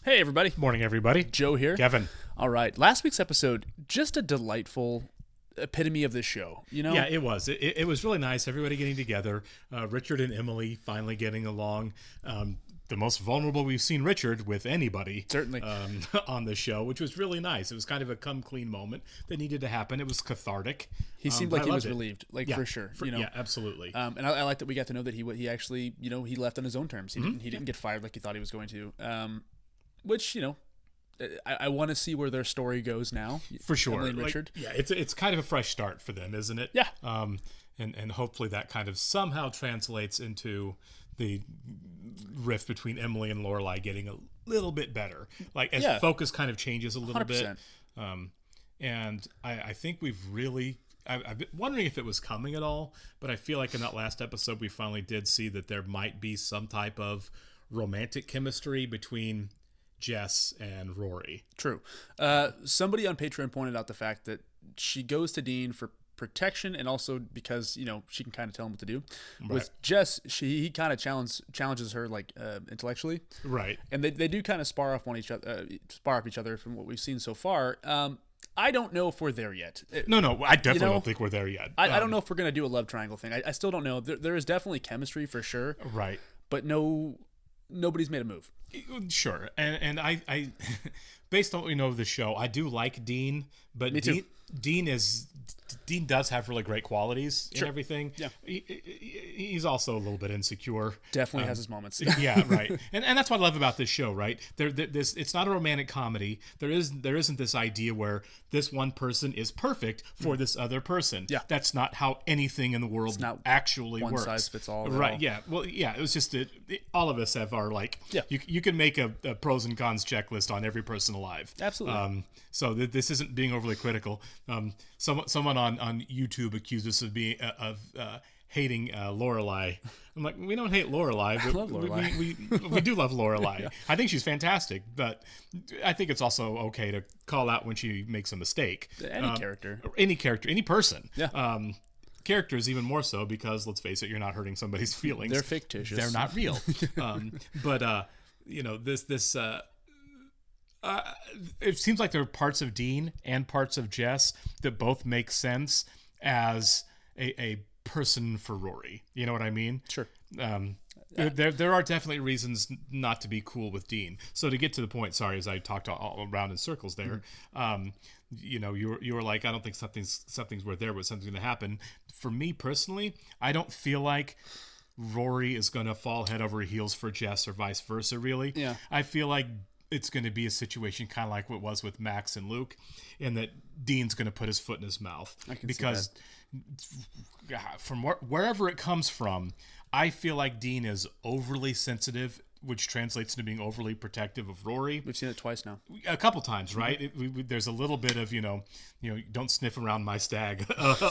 Hey, everybody. Morning, everybody. Joe here. Kevin. All right. Last week's episode, just a delightful epitome of this show. You know? Yeah, it was. It was really nice. Everybody getting together. Richard and Emily finally getting along. The most vulnerable we've seen Richard with anybody. Certainly. On the show, which was really nice. It was kind of a come clean moment that needed to happen. It was cathartic. He seemed like he was relieved, for sure. Yeah, absolutely. And I like that we got to know that he actually, he left on his own terms. He didn't get fired like he thought he was going to. Which, I want to see where their story goes now. For sure. Emily and Richard. It's kind of a fresh start for them, isn't it? Yeah. And hopefully that kind of somehow translates into the rift between Emily and Lorelai getting a little bit better. Like as focus kind of changes a little 100%. bit. And I think we've really... I've been wondering if it was coming at all, but I feel like in that last episode we finally did see that there might be some type of romantic chemistry between Jess and Rory. True. Somebody on Patreon pointed out the fact that she goes to Dean for protection and also because she can kind of tell him what to do. Right. With Jess, he kind of challenges her intellectually, right? And they do kind of spar off each other from what we've seen so far. I don't know if we're there yet. No, I definitely don't think we're there yet. I don't know if we're gonna do a love triangle thing. I still don't know. There is definitely chemistry for sure, right? But nobody's made a move. Sure, and I based on what we know of the show, I do like Dean, but Me too. Dean does have really great qualities in everything. Yeah. He's also a little bit insecure. Definitely has his moments. Yeah, right. And that's what I love about this show, right? It's not a romantic comedy. There isn't this idea where this one person is perfect for this other person. Yeah. That's not how anything in the world actually one works. One size fits all. Right, yeah. Well, yeah, it was just that all of us have our you can make a pros and cons checklist on every person alive. Absolutely. So this isn't being overly critical. Someone on YouTube accused us of hating Lorelai. I'm like, we don't hate Lorelai, but I love Lorelai. we do love Lorelai. Yeah. I think she's fantastic, but I think it's also okay to call out when she makes a mistake. Any character, any person. Yeah. Characters even more so because let's face it, you're not hurting somebody's feelings. They're fictitious. They're not real. But it seems like there are parts of Dean and parts of Jess that both make sense as a person for Rory. You know what I mean? Sure. There are definitely reasons not to be cool with Dean. So to get to the point, sorry, as I talked all around in circles there, you were like, I don't think something's worth there, but something's going to happen. For me personally, I don't feel like Rory is going to fall head over heels for Jess or vice versa, really. Yeah. I feel like it's going to be a situation kind of like what it was with Max and Luke, in that Dean's going to put his foot in his mouth. I can because see that. From wherever it comes from, I feel like Dean is overly sensitive, which translates into being overly protective of Rory. We've seen it twice now. A couple times, right? There's a little bit of, don't sniff around my stag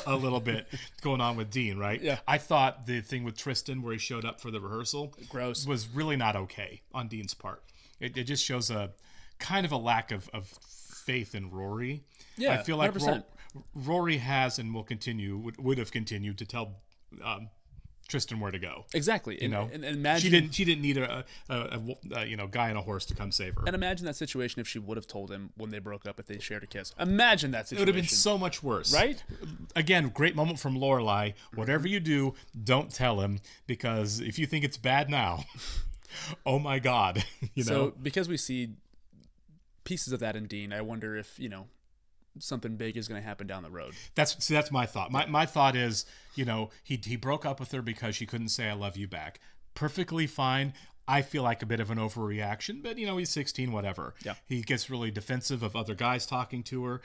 a little bit going on with Dean, right? Yeah. I thought the thing with Tristan where he showed up for the rehearsal was really not okay on Dean's part. It just shows a kind of a lack of faith in Rory. Yeah, I feel like 100%. Rory has and would have continued to tell Tristan where to go. Exactly. And imagine she didn't need a guy on a horse to come save her. And imagine that situation if she would have told him when they broke up if they shared a kiss. Imagine that situation. It would have been so much worse. Right? Again, great moment from Lorelai. Whatever you do, don't tell him, because if you think it's bad now, oh my God. So because we see pieces of that in Dean, I wonder if, something big is going to happen down the road. That's my thought. My thought is, he broke up with her because she couldn't say I love you back. Perfectly fine. I feel like a bit of an overreaction, but he's 16, whatever. Yeah. He gets really defensive of other guys talking to her.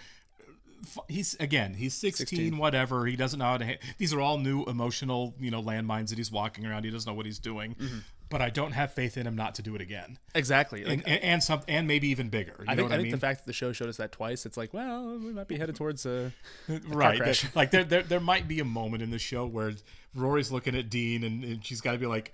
He's 16, whatever. He doesn't know how to. These are all new emotional, landmines that he's walking around. He doesn't know what he's doing. Mm-hmm. But I don't have faith in him not to do it again. Exactly. And maybe even bigger. I think the fact that the show showed us that twice, it's like, well, we might be headed towards a right. car crash. Like there might be a moment in the show where Rory's looking at Dean and she's got to be like,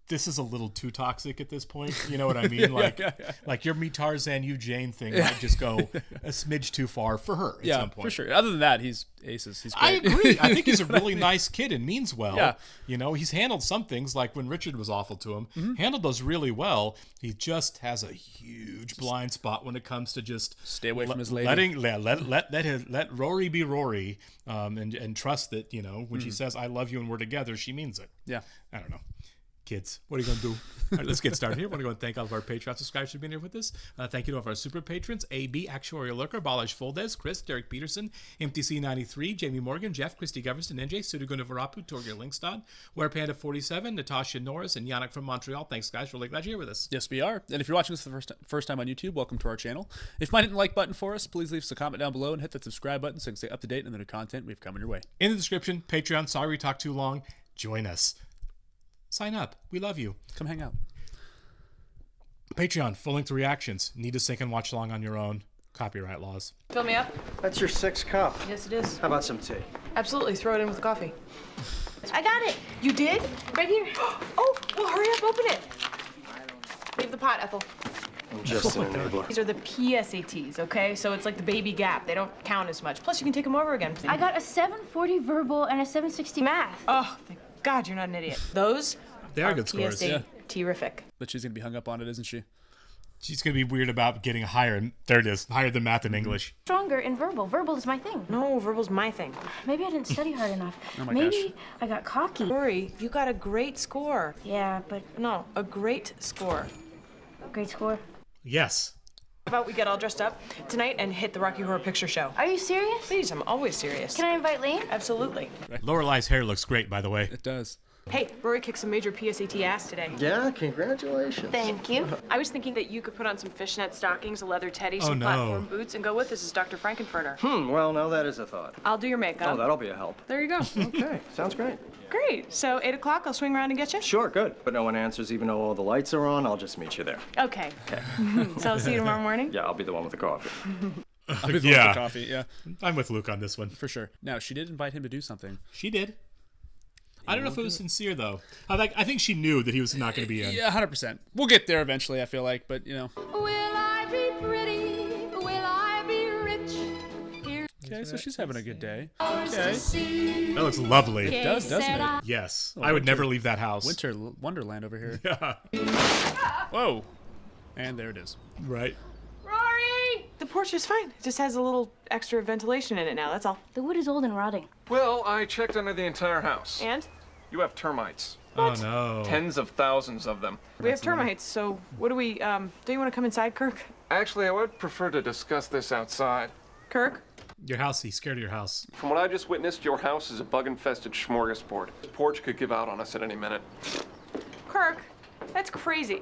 this is a little too toxic at this point. You know what I mean? Like your me Tarzan, you Jane thing might just go a smidge too far for her at some point. For sure. Other than that, he's aces. He's great. I agree. I think he's a really nice kid and means well. Yeah. You know, he's handled some things, like when Richard was awful to him, handled those really well. He just has a huge blind spot when it comes to just stay away from his lady. Let Rory be Rory, and trust that, you know, when she says I love you and we're together, she means it. Yeah. I don't know. Kids, what are you going to do? All right, let's get started here. I want to go and thank all of our Patreon subscribers for being here with us. Thank you to all of our super patrons: AB, Actuarial Lurker, Balash Foldes, Chris, Derek Peterson, MTC93, Jamie Morgan, Jeff, Christy Goverson, NJ, Sudaguna Varapu, Torgeir Linkstad, WearPanda47, Natasha Norris, and Yannick from Montreal. Thanks, guys. We're really glad you're here with us. Yes, we are. And if you're watching this for the first time on YouTube, welcome to our channel. If you might hit the like button for us, please leave us a comment down below and hit that subscribe button so you can stay up to date on the new content we've coming your way. In the description, Patreon. Sorry we talked too long. Join us. Sign up. We love you. Come hang out. Patreon, full-length reactions. Need to sync and watch along on your own. Copyright laws. Fill me up. That's your 6th cup. Yes, it is. How about some tea? Absolutely. Throw it in with the coffee. I got it. You did? Right here. Oh, well, hurry up. Open it. Leave the pot, Ethel. I'm just an enabler. These are the PSATs, okay? So it's like the baby gap. They don't count as much. Plus, you can take them over again. I got a 740 verbal and a 760 math. Oh, thank God you're not an idiot. Those They are good scores. PSAT terrific. But she's going to be hung up on it, isn't she? She's going to be weird about getting higher. There it is. Higher than math and English. Stronger in verbal. Verbal is my thing. No, verbal's my thing. Maybe I didn't study hard enough. Oh my Maybe gosh. I got cocky. Rory, you got a great score. Yeah, but No, a great score. great score. Yes. How about we get all dressed up tonight and hit the Rocky Horror Picture Show? Are you serious? Please, I'm always serious. Can I invite Lane? Absolutely. Lorelai's hair looks great, by the way. It does. Hey, Rory kicked some major PSAT ass today. Yeah, congratulations. Thank you. I was thinking that you could put on some fishnet stockings, a leather teddy, Oh, some no. platform boots, and go with us as Dr. Frankenfurter. Well, now that is a thought. I'll do your makeup. Oh, that'll be a help. There you go. Okay, sounds great. Great. So 8 o'clock, I'll swing around and get you? Sure, good. But no one answers even though all the lights are on. I'll just meet you there. Okay. So I'll see you tomorrow morning? Yeah, I'll be the one with the coffee. I'll be the one with Yeah. the coffee, yeah, I'm with Luke on this one. for sure. Now, she did invite him to do something. She did. I don't know if it was sincere, though. I think she knew that he was not going to be in. Yeah, 100%. We'll get there eventually, I feel like, but, you know. Will I be pretty? Will I be rich? Okay, so she's having a good day. Okay. That looks lovely. It does, doesn't it? Yes. I would never leave that house. Winter Wonderland over here. Yeah. Whoa. And there it is. Right. Rory! The porch is fine. It just has a little extra ventilation in it now, that's all. The wood is old and rotting. Well, I checked under the entire house. And? You have termites. Oh, no. Tens of thousands of them. We have termites, so what do we, do you want to come inside, Kirk? Actually, I would prefer to discuss this outside. Kirk? Your house. He's scared of your house. From what I just witnessed, your house is a bug-infested smorgasbord. The porch could give out on us at any minute. Kirk? That's crazy.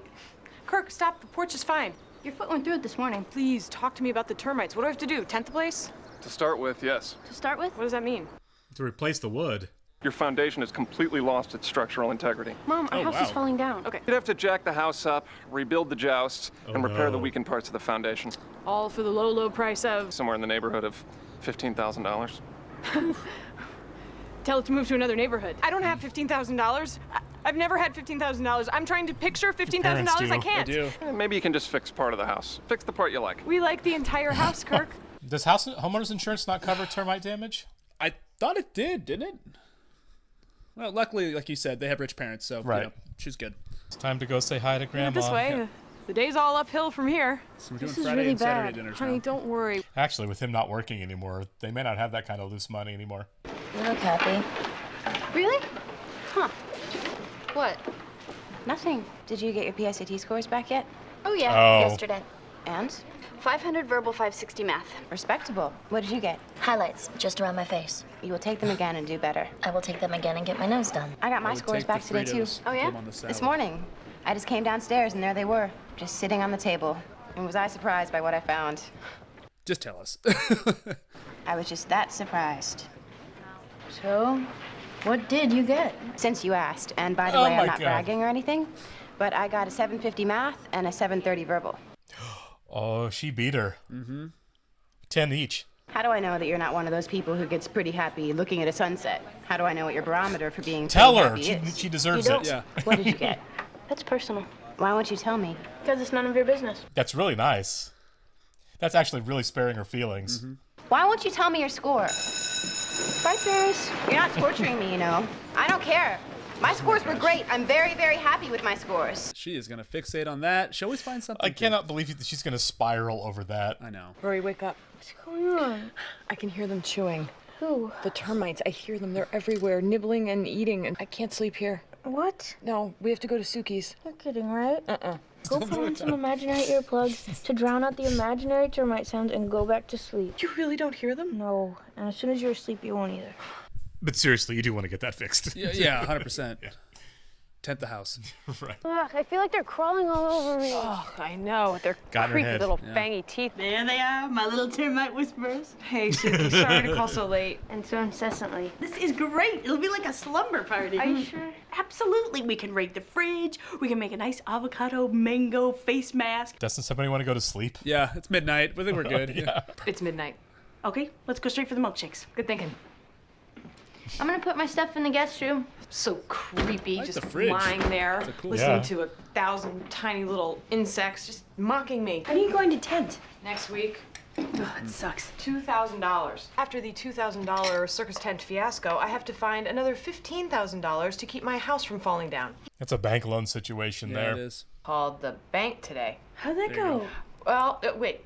Kirk, stop. The porch is fine. Your foot went through it this morning. Please, talk to me about the termites. What do I have to do? Tent the place? To start with, yes. To start with? What does that mean? To replace the wood. Your foundation has completely lost its structural integrity. Mom, our house is wow. falling down. Okay. You'd have to jack the house up, rebuild the joists, and repair no. the weakened parts of the foundation. All for the low, low price of... Somewhere in the neighborhood of $15,000. Tell it to move to another neighborhood. I don't have $15,000. I've never had $15,000. I'm trying to picture $15,000. parents do. I can't. I do. Maybe you can just fix part of the house. Fix the part you like. We like the entire house, Kirk. Does homeowners insurance not cover termite damage? I thought it did, didn't it? Well, luckily, like you said, they have rich parents, so Right. you know, she's good. It's time to go say hi to Grandma. This way. The day's all uphill from here. So we're doing This is Friday really and Saturday bad. dinners Honey, now. don't worry. Actually, with him not working anymore, they may not have that kind of loose money anymore. You look happy. Really? Huh. What? Nothing. Did you get your PSAT scores back yet? Oh, yeah, Oh. yesterday. And? 500 verbal, 560 math. Respectable. What did you get? Highlights, just around my face. You will take them again and do better. I will take them again and get my nose done. I got I my would scores take back the today, too. Fritos, Oh, put yeah? them on the salad. This morning. I just came downstairs and there they were, just sitting on the table. And was I surprised by what I found? Just tell us. I was just that surprised. So, what did you get? Since you asked, and by the Oh way, my I'm not God. bragging or anything, but I got a 750 math and a 730 verbal. Oh, she beat her. Mm-hmm. 10 each. How do I know that you're not one of those people who gets pretty happy looking at a sunset? How do I know what your barometer for being Tell pretty her. happy is? She deserves You it. don't- Yeah. What did you get? That's personal. Why won't you tell me? Because it's none of your business. That's really nice. That's actually really sparing her feelings. Why won't you tell me your score? Bye, Paris. You're not torturing me, you know. I don't care. My scores were great. I'm very, very happy with my scores. She is going to fixate on that. She always finds something. I cannot believe that she's going to spiral over that. I know. Rory, wake up. What's going on? I can hear them chewing. Who? The termites. I hear them. They're everywhere, nibbling and eating, and I can't sleep here. What? No, we have to go to Suki's. You're kidding, right? Uh-uh. Go find some imaginary earplugs to drown out the imaginary termite sounds and go back to sleep. You really don't hear them? No, and as soon as you're asleep, you won't either. But seriously, you do want to get that fixed. Yeah, 100%. Yeah. Tent the house. Right. Ugh, I feel like they're crawling all over me. Oh, I know. Their Got in her creepy head. little fangy teeth. There they are, my little termite whisperers. Hey, Suki, sorry to call so late. And so incessantly. This is great. It'll be like a slumber party. Are you sure? Absolutely. We can raid the fridge. We can make a nice avocado mango face mask. Doesn't somebody want to go to sleep? Yeah, it's midnight. I think we're good. Yeah. It's midnight. Okay, let's go straight for the milkshakes. Good thinking. I'm gonna put my stuff in the guest room. So creepy, like just the fridge. lying there, It's a cool- listening Yeah. to 1,000 tiny little insects just mocking me. When are you going to tent? Next week, Oh, it sucks. $2,000. After the $2,000 circus tent fiasco, I have to find another $15,000 to keep my house from falling down. That's a bank loan situation Yeah, there. it is. Called the bank today. How'd that go? Well, wait.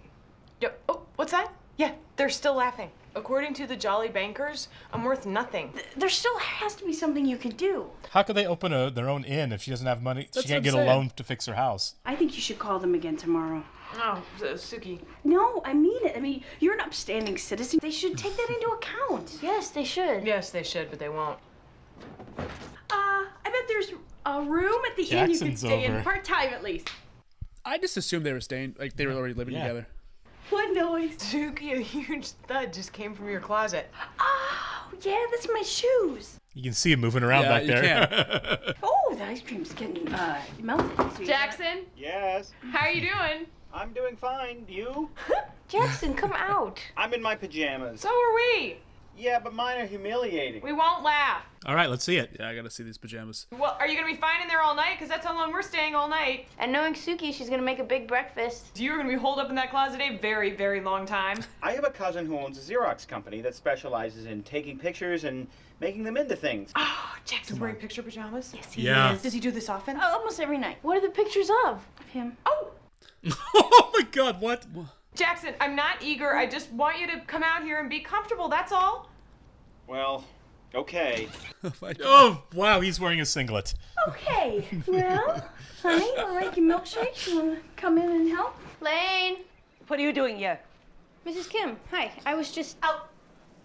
Oh, what's that? Yeah, they're still laughing. According to the Jolly Bankers, I'm worth nothing. There still has to be something you could do. How could they open their own inn if she doesn't have money? That's She can't what get I'm a saying. loan to fix her house. I think you should call them again tomorrow. Oh, Suki. No, I mean it. I mean, you're an upstanding citizen. They should take that into account. Yes, they should. Yes, they should, but they won't. I bet there's a room at the inn you could Jackson's stay over. in part-time at least. I just assumed they were staying, like they were already living Yeah. together. What noise? Suki, a huge thud just came from your closet. Oh, yeah, that's my shoes. You can see him moving around Yeah, back you there. Oh, the ice cream's getting melted. So Jackson, Yes, how are you doing? I'm doing fine. You? Jackson, come out. I'm in my pajamas. So are we. Yeah, but mine are humiliating. We won't laugh. All right, let's see it. Yeah, I gotta see these pajamas. Well, are you gonna be fine in there all night? Because that's how long we're staying all night. And knowing Suki, she's gonna make a big breakfast. You're gonna be holed up in that closet a very, very long time. I have a cousin who owns a Xerox company that specializes in taking pictures and making them into things. Oh, Jackson's wearing picture pajamas? Yes, he Yeah. is. Does he do this often? Almost every night. What are the pictures of? Of him. Oh, Oh my God! What? Jackson, I'm not eager. I just want you to come out here and be comfortable, that's all. Well, okay. Oh wow! He's wearing a singlet. Okay. Well, honey, you wanna make your milkshakes? You wanna come in and help? Lane! What are you doing here? Mrs. Kim, hi. I was just Out.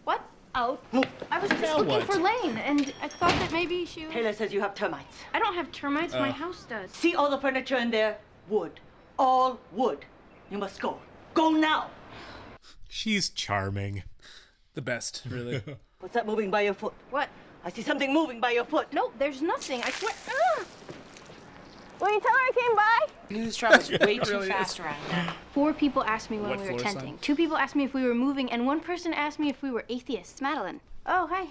What? Out. I was just Now looking what? for Lane, and I thought that maybe she was... Taylor says you have termites. I don't have termites, my house does. See all the furniture in there? Wood. All wood. You must go. Go now. She's charming. The best, really. What's that moving by your foot? What? I see something moving by your foot. No, there's nothing. I swear. Ah! Will you tell her I came by? News travels way too really fast is. around here. 4 people asked me when What we were floor tenting. sign? 2 people asked me if we were moving, and 1 person asked me if we were atheists. Madeline. Oh, hi.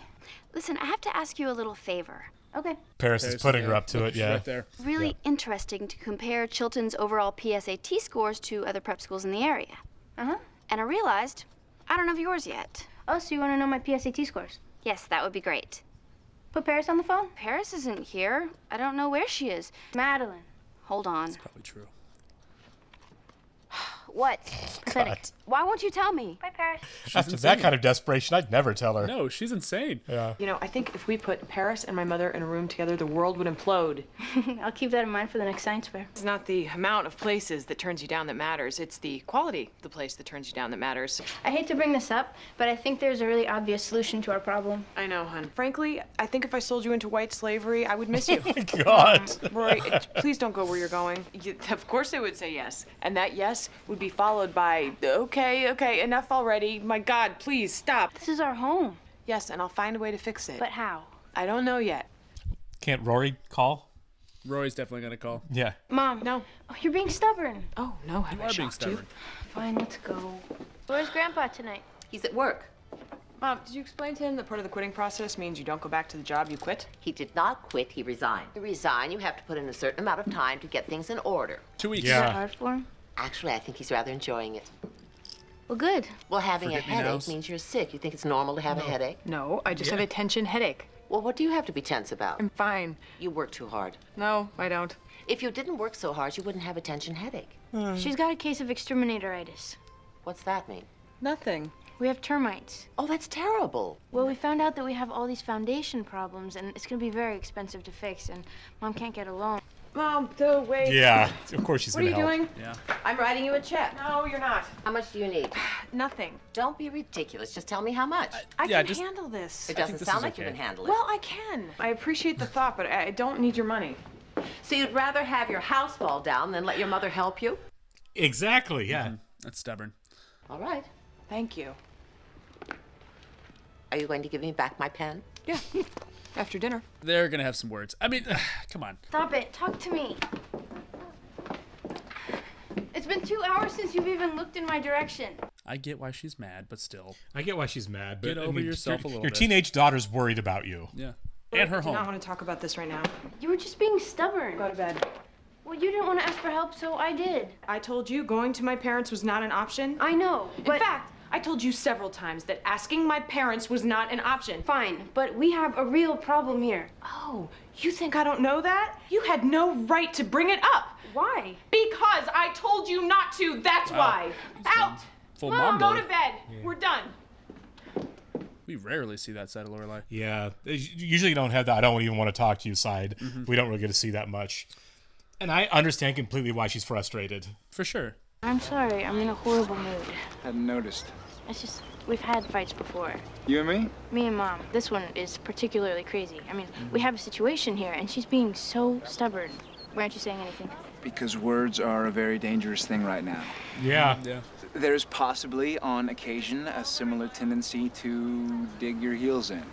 Listen, I have to ask you a little favor. Okay. Paris is putting her up to it. She's Yeah. right there. Really interesting to compare Chilton's overall PSAT scores to other prep schools in the area. Uh-huh. And I realized I don't have yours yet. Oh, so you want to know my PSAT scores? Yes, that would be great. Put Paris on the phone? Paris isn't here. I don't know where she is. Madeline. Hold on. Probably true. What? Pathetic. God. Why won't you tell me? Bye, Paris. After that kind of desperation, I'd never tell her. No, she's insane. Yeah. You know, I think if we put Paris and my mother in a room together, the world would implode. I'll keep that in mind for the next science fair. It's not the amount of places that turns you down that matters. It's the quality of the place that turns you down that matters. I hate to bring this up, but I think there's a really obvious solution to our problem. I know, hon. Frankly, I think if I sold you into white slavery, I would miss you. God. Rory, please don't go where you're going. Of course they would say yes. And that yes would be followed by, okay, enough already. My God, please, stop. This is our home. Yes, and I'll find a way to fix it. But how? I don't know yet. Can't Rory call? Rory's definitely gonna call. Yeah. Mom. No. Oh, you're being stubborn. Oh, no, have You I are being shocked you? stubborn. Fine, let's go. Where's Grandpa tonight? He's at work. Mom, did you explain to him that part of the quitting process means you don't go back to the job you quit? He did not quit, he resigned. To resign, you have to put in a certain amount of time to get things in order. 2 weeks. Is that hard for him? Actually, I think he's rather enjoying it. Well, good. Well, having a Forget-me-nows. headache means you're sick. You think it's normal to have a headache? No, I just have a tension headache. Well, what do you have to be tense about? I'm fine. You work too hard. No, I don't. If you didn't work so hard, you wouldn't have a tension headache. She's got a case of exterminatoritis. What's that mean? Nothing. We have termites. Oh, that's terrible. Well, we found out that we have all these foundation problems, and it's going to be very expensive to fix, and Mom can't get a loan. Mom, the wait. Yeah, of course she's What are gonna you help. doing? Yeah. I'm writing you a check. No, you're not. How much do you need? Nothing. Don't be ridiculous. Just tell me how much. I Yeah, can just- handle this. It think doesn't this sound is like you okay. can handle it. Well, I can. I appreciate the thought, but I don't need your money. So you'd rather have your house fall down than let your mother help you? Exactly, yeah. That's stubborn. All right. Thank you. Are you going to give me back my pen? Yeah. After dinner. They're gonna have some words. I mean, come on. Stop it. Talk to me. It's been 2 hours since you've even looked in my direction. I get why she's mad, but still. I get why she's mad, but Get over yourself a little Your bit. teenage daughter's worried about you. Yeah. And her I do not home. want to talk about this right now. You were just being stubborn. Go to bed. Well, you didn't want to ask for help, so I did. I told you going to my parents was not an option. I know, but... In fact, I told you several times that asking my parents was not an option. Fine, but we have a real problem here. Oh, you think I don't know that? You had no right to bring it up. Why? Because I told you not to, that's why. Out! Full Mom, mom go to mode. bed. We're done. We rarely see that side of Lorelai. Yeah, they usually don't have that I don't even want to talk to you side. We don't really get to see that much. And I understand completely why she's frustrated. For sure. I'm sorry, I'm in a horrible mood. Hadn't noticed. It's just, we've had fights before. You and me? Me and Mom. This one is particularly crazy. I mean, we have a situation here, and she's being so stubborn. Why aren't you saying anything? Because words are a very dangerous thing right now. Yeah. Yeah. There's possibly, on occasion, a similar tendency to dig your heels in.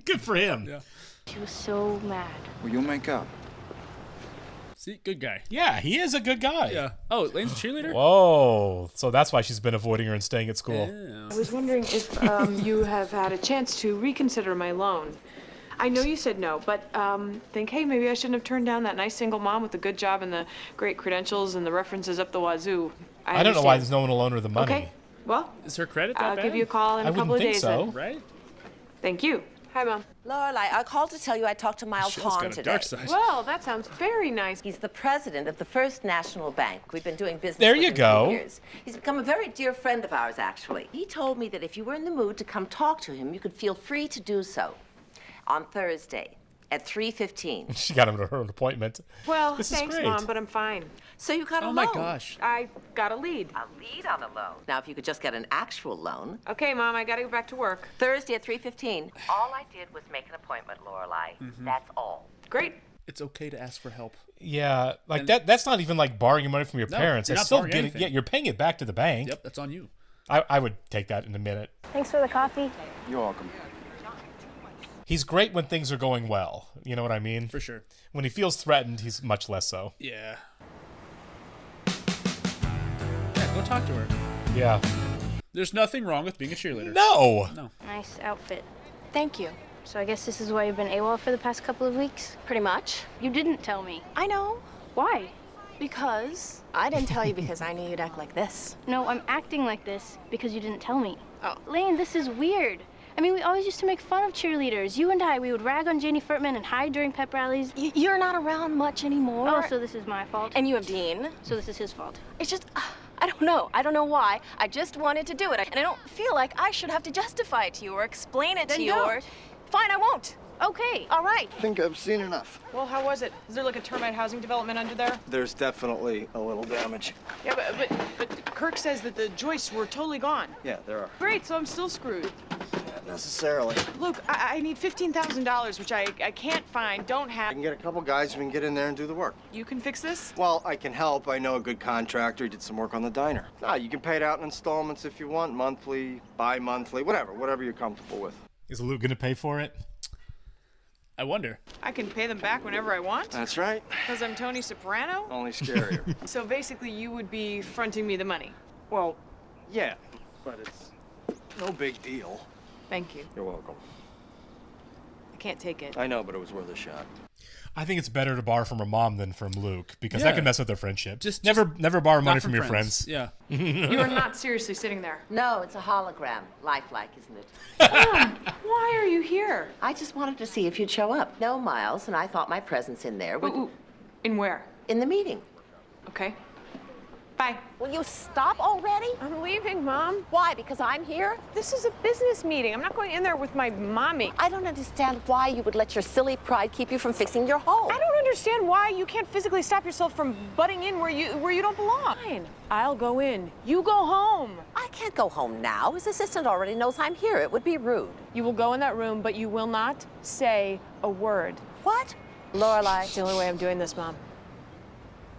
Good for him. Yeah. She was so mad. Well, you'll make up. See, good guy. Yeah, he is a good guy. Yeah. Oh, Lane's a cheerleader? Whoa. So that's why she's been avoiding her and staying at school. Yeah. I was wondering if you have had a chance to reconsider my loan. I know you said no, but think, hey, maybe I shouldn't have turned down that nice single mom with the good job and the great credentials and the references up the wazoo. I don't know why there's no one to loan her the money. Okay, well, Is her credit that I'll bad? give you a call in I a couple wouldn't of think days so. then. Right? Thank you. Hi, Mom. Lorelai, I called to tell you I talked to Miles Shell's Hahn got a today. dark side. Well, that sounds very nice. He's the president of the First National Bank. We've been doing business There with you him go. for years. He's become a very dear friend of ours, actually. He told me that if you were in the mood to come talk to him, you could feel free to do so on Thursday at 3:15. She got him to her appointment. Well, This is thanks, great. Mom, but I'm fine. So you got a Oh loan. my gosh. I got a lead. A lead on the loan. Now, if you could just get an actual loan. Okay, Mom, I gotta go back to work. Thursday at 3:15. All I did was make an appointment, Lorelai. That's all. Great. It's okay to ask for help. Yeah, like that's not even like borrowing your money from your No, parents. you're It's not still borrowing getting, anything. yeah, you're paying it back to the bank. Yep, that's on you. I would take that in a minute. Thanks for the coffee. You're welcome. He's great when things are going well. You know what I mean? For sure. When he feels threatened, he's much less so. Yeah. Yeah, go talk to her. Yeah. There's nothing wrong with being a cheerleader. No. No. Nice outfit. Thank you. So I guess this is why you've been AWOL for the past couple of weeks? Pretty much. You didn't tell me. I know. Why? Because I didn't tell you because I knew you'd act like this. No, I'm acting like this because you didn't tell me. Oh. Lane, this is weird. I mean, we always used to make fun of cheerleaders. You and I, we would rag on Janie Furtman and hide during pep rallies. You're not around much anymore. Oh, so this is my fault? And you have Dean. So this is his fault? It's just, I don't know. I don't know why. I just wanted to do it. And I don't feel like I should have to justify it to you or explain it Then to you don't. or... Fine, I won't. Okay. All right. I think I've seen enough. Well, how was it? Is there like a termite housing development under there? There's definitely a little damage. Yeah, but Kirk says that the joists were totally gone. Yeah, there are. Great, so I'm still screwed. Not necessarily. Look, I need $15,000, which I can't find, don't I have. can get a couple guys who can get in there and do the work. You can fix this? Well, I can help. I know a good contractor. He did some work on the diner. Nah, you can pay it out in installments if you want, monthly, bi-monthly, whatever you're comfortable with. Is Luke going to pay for it? I wonder. I can pay them back whenever I want? That's right. Because I'm Tony Soprano? Only scarier. So basically, you would be fronting me the money. Well, yeah, but it's no big deal. Thank you. You're welcome. I can't take it. I know, but it was worth a shot. I think it's better to borrow from her mom than from Luke because Yeah. that can mess with their friendship. Just never borrow money not from your friends. Yeah. You are not seriously sitting there. No, it's a hologram. Lifelike, isn't it? Mom, why are you here? I just wanted to see if you'd show up. No, Miles, and I thought my presence in there would... Ooh. In where? In the meeting. Okay. Bye. Will you stop already? I'm leaving, Mom. Why? Because I'm here? This is a business meeting. I'm not going in there with my mommy. I don't understand why you would let your silly pride keep you from fixing your home. I don't understand why you can't physically stop yourself from butting in where you don't belong. Fine. I'll go in. You go home. I can't go home now. His assistant already knows I'm here. It would be rude. You will go in that room, but you will not say a word. What? Lorelai, it's the only way I'm doing this, Mom.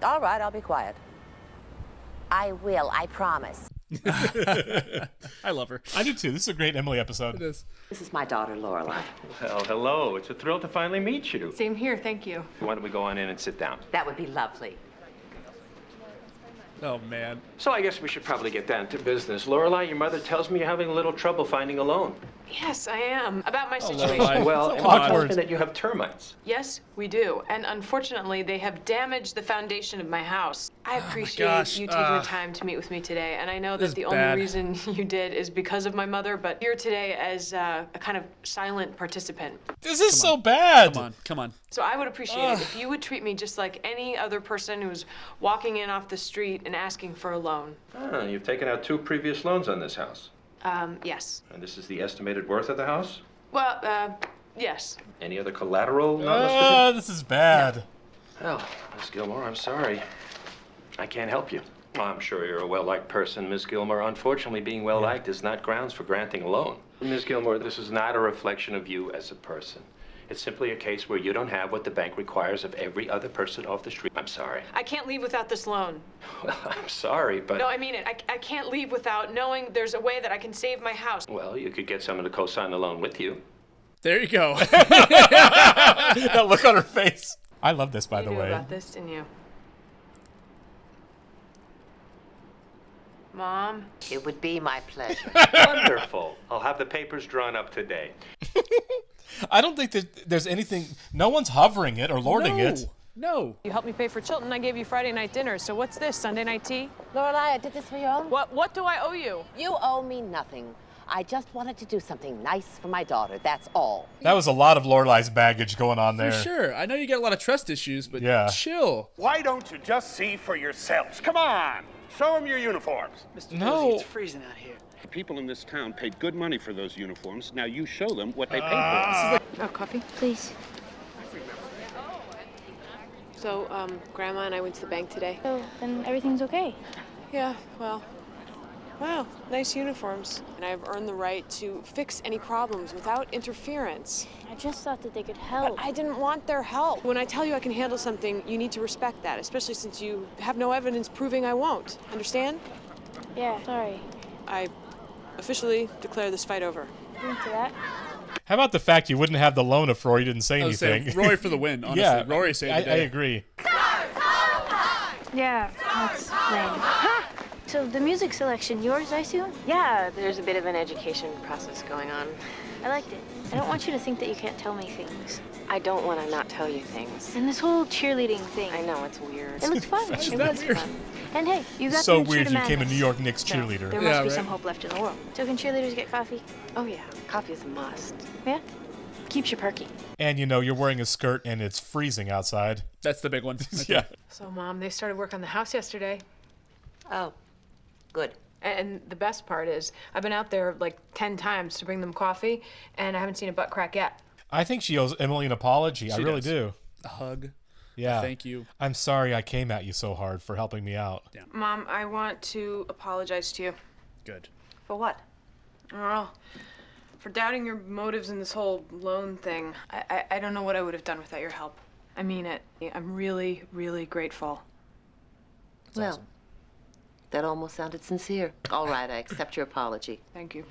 All right, I'll be quiet. I will, I promise. I love her. I do too. This is a great Emily episode. It is. This is my daughter, Lorelai. Well, hello. It's a thrill to finally meet you. Same here, thank you. Why don't we go on in and sit down? That would be lovely. Oh, man. So I guess we should probably get down to business. Lorelai, your mother tells me you're having a little trouble finding a loan. Yes, I am. About my situation. Lorelai. Well, Come and on. you told me that you have termites. Yes, we do. And unfortunately, they have damaged the foundation of my house. I appreciate gosh. you taking the time to meet with me today. And I know This that is the only bad. reason you did is because of my mother, but here today as a kind of silent participant. This is so bad. Come on. So I would appreciate it if you would treat me just like any other person who's walking in off the street and asking for a loan. Ah, you've taken out 2 previous loans on this house. Yes. And this is the estimated worth of the house? Well, yes. Any other collateral not listed? This is bad. Well, Miss Gilmore, I'm sorry. I can't help you. Well, I'm sure you're a well-liked person, Miss Gilmore. Unfortunately, being well-liked is not grounds for granting a loan. Miss Gilmore, this is not a reflection of you as a person. It's simply a case where you don't have what the bank requires of every other person off the street. I'm sorry. I can't leave without this loan. Well, I'm sorry, but... No, I mean it. I can't leave without knowing there's a way that I can save my house. Well, you could get someone to co-sign the loan with you. There you go. That look on her face. I love this, by the You knew way. about this, didn't you? Mom? It would be my pleasure. Wonderful. I'll have the papers drawn up today. I don't think that there's anything. No one's hovering it or lording it. No. You helped me pay for Chilton. I gave you Friday night dinner. So what's this, Sunday night tea? Lorelai, I did this for you all. What do I owe you? You owe me nothing. I just wanted to do something nice for my daughter, that's all. That was a lot of Lorelai's baggage going on there. For sure. I know you got a lot of trust issues, but Yeah. chill. Why don't you just see for yourselves? Come on, show them your uniforms. Mr. No. Josie, it's freezing out here. The people in this town paid good money for those uniforms. Now you show them what they paid for. Oh, coffee? Please. So, Grandma and I went to the bank today. So then everything's okay. Yeah, well, wow, nice uniforms. And I've earned the right to fix any problems without interference. I just thought that they could help. But I didn't want their help. When I tell you I can handle something, you need to respect that, especially since you have no evidence proving I won't. Understand? Yeah, sorry. I officially declare this fight over. Into that. How about the fact you wouldn't have the loan if Rory didn't say I was saying, anything? Rory for the win, honestly. Yeah, Rory saved the I day. agree. Yeah, that's lame. So the music selection, yours, I assume? Yeah, there's a bit of an education process going on. I liked it. I don't want you to think that you can't tell me things. I don't want to not tell you things. And this whole cheerleading thing. I know, it's weird. It looks fun. Is It that was weird? fun. And hey, you got So them weird cheer you to became a madness. New York Knicks So, cheerleader. there Yeah, must be right. some hope left in the world. So can cheerleaders get coffee? Oh yeah, coffee is a must. Yeah? Keeps you perky. And you know, you're wearing a skirt and it's freezing outside. That's the big one. Yeah. So, Mom, they started work on the house yesterday. Oh, good. And the best part is, I've been out there like 10 times to bring them coffee, and I haven't seen a butt crack yet. I think she owes Emily an apology. I She really does. do. A hug. Yeah. Thank you. I'm sorry I came at you so hard for helping me out. Yeah. Mom, I want to apologize to you. Good. For what? Well, for doubting your motives in this whole loan thing. I don't know what I would have done without your help. I mean it. I'm really, really grateful. Well, awesome. that almost sounded sincere. All right, I accept your apology. Thank you.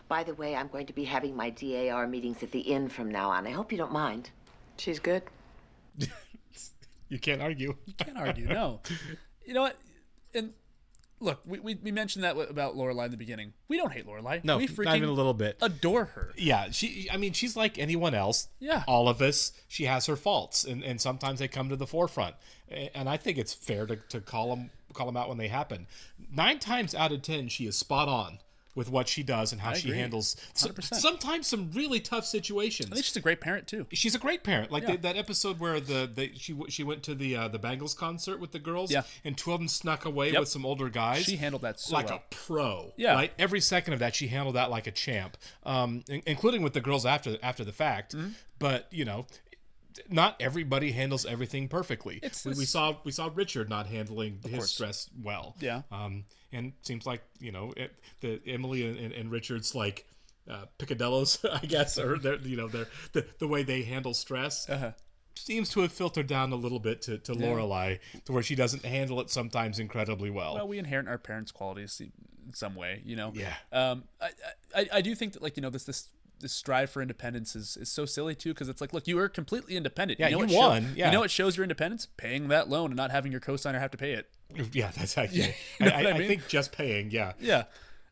By the way, I'm going to be having my DAR meetings at the inn from now on. I hope you don't mind. She's good. You can't argue. You can't argue, no. You know what? And look, we mentioned that about Lorelai in the beginning. We don't hate Lorelai. No, we not freaking even a little bit. adore her. Yeah, she's like anyone else. Yeah. All of us. She has her faults, and sometimes they come to the forefront. And I think it's fair to call them out when they happen. 9 times out of 10, she is spot on with what she does and how she handles sometimes some really tough situations. I think she's a great parent too. She's a great parent. Like that episode where she went to the Bangles concert with the girls, and 2 of them snuck away with some older guys. She handled that so like well. a pro. Yeah, right. Every second of that, she handled that like a champ, including with the girls after the fact. Mm-hmm. But not everybody handles everything perfectly. We saw Richard not handling his stress well. Yeah. And it seems like the Emily and Richard's like picadillos, I guess, or the way they handle stress seems to have filtered down a little bit to Lorelai, to where she doesn't handle it sometimes incredibly well. Well, we inherit our parents' qualities in some way, Yeah. I do think that this strive for independence is so silly too, because it's like, look, you were completely independent. Yeah, you won. You know what shows your independence? Paying that loan and not having your co-signer have to pay it. Yeah, that's how. Yeah, I think just paying. Yeah. Yeah.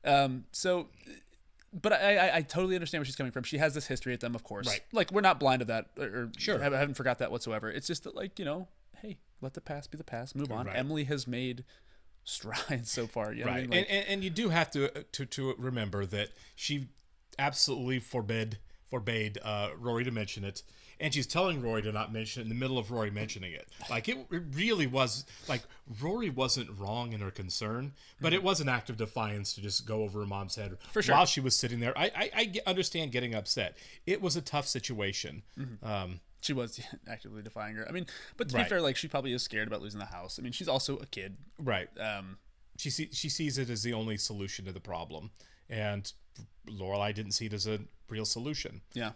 But I totally understand where she's coming from. She has this history with them, of course. Right. Like, we're not blind to that, or sure, haven't forgot that whatsoever. It's just that, like, hey, let the past be the past. Move on. Right. Emily has made strides so far. You know right. what I mean? Like, and you do have to remember that she absolutely forbade Rory to mention it, and she's telling Rory to not mention it in the middle of Rory mentioning it. Like, it really was like Rory wasn't wrong in her concern, but it was an act of defiance to just go over her mom's head for sure while she was sitting there. I understand getting upset. It was a tough situation. Mm-hmm. She was actively defying her. I mean, but to be fair, like, she probably is scared about losing the house. I mean, she's also a kid, right? She sees it as the only solution to the problem, and Lorelai didn't see it as a real solution. Yeah.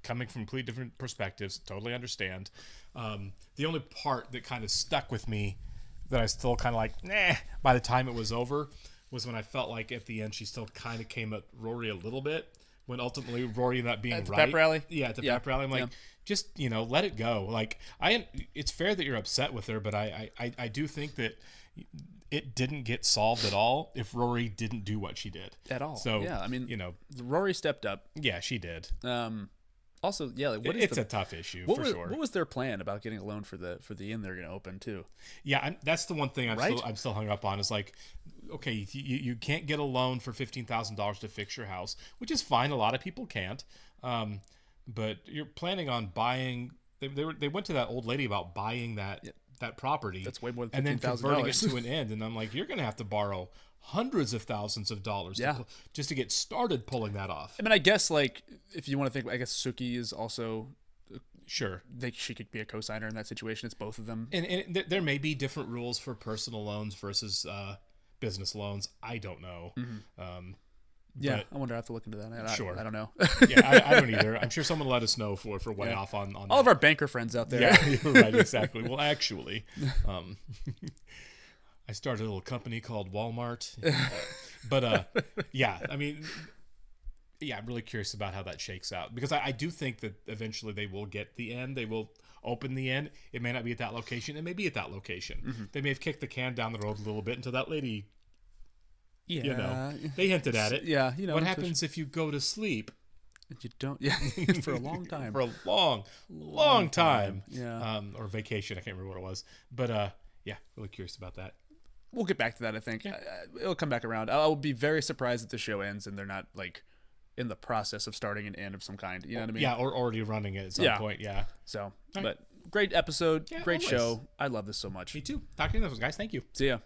Coming from completely different perspectives, totally understand. The only part that kind of stuck with me that I still kind of like, by the time it was over, was when I felt like at the end she still kind of came at Rory a little bit, when ultimately Rory ended up being at the right. pep rally? Yeah, at the pep rally. I'm like, just, let it go. Like, it's fair that you're upset with her, but I do think that it didn't get solved at all if Rory didn't do what she did. At all. So, yeah, I mean, Rory stepped up. Yeah, she did. Also, yeah, like, it's a tough issue for sure. What was their plan about getting a loan for the inn they're going to open too? Yeah, that's the one thing I'm still hung up on, is like, okay, you can't get a loan for $15,000 to fix your house, which is fine. A lot of people can't. But you're planning on buying. They went to that old lady about buying that property. That's way more than $15,000. And then converting it to an end. And I'm like, you're going to have to borrow hundreds of thousands of dollars just to get started pulling that off. I mean, I guess, like, if you want to think, I guess Suki is also sure she could be a co-signer in that situation. It's both of them, and there may be different rules for personal loans versus business loans. I don't know. Mm-hmm. Yeah, I wonder. I have to look into that. Sure, I don't know. Yeah, I don't either. I'm sure someone will let us know if we're way off on all of our banker friends out there. Yeah, right, exactly. Well, actually, I started a little company called Walmart, but yeah, I mean, yeah, I'm really curious about how that shakes out, because I do think that eventually they will get the end. They will open the end. It may not be at that location. It may be at that location. Mm-hmm. They may have kicked the can down the road a little bit until that lady. Yeah, they hinted at it. Yeah, what happens if you go to sleep? You don't. Yeah, for a long time. For a long time. Yeah. Or vacation. I can't remember what it was. But yeah, really curious about that. We'll get back to that. I think it'll come back around. I'll be very surprised if the show ends and they're not, like, in the process of starting an end of some kind. You know what I mean? Yeah, or already running it at some point. Yeah. So, but great episode, great show. I love this so much. Me too. Talking to those guys. Thank you. See ya.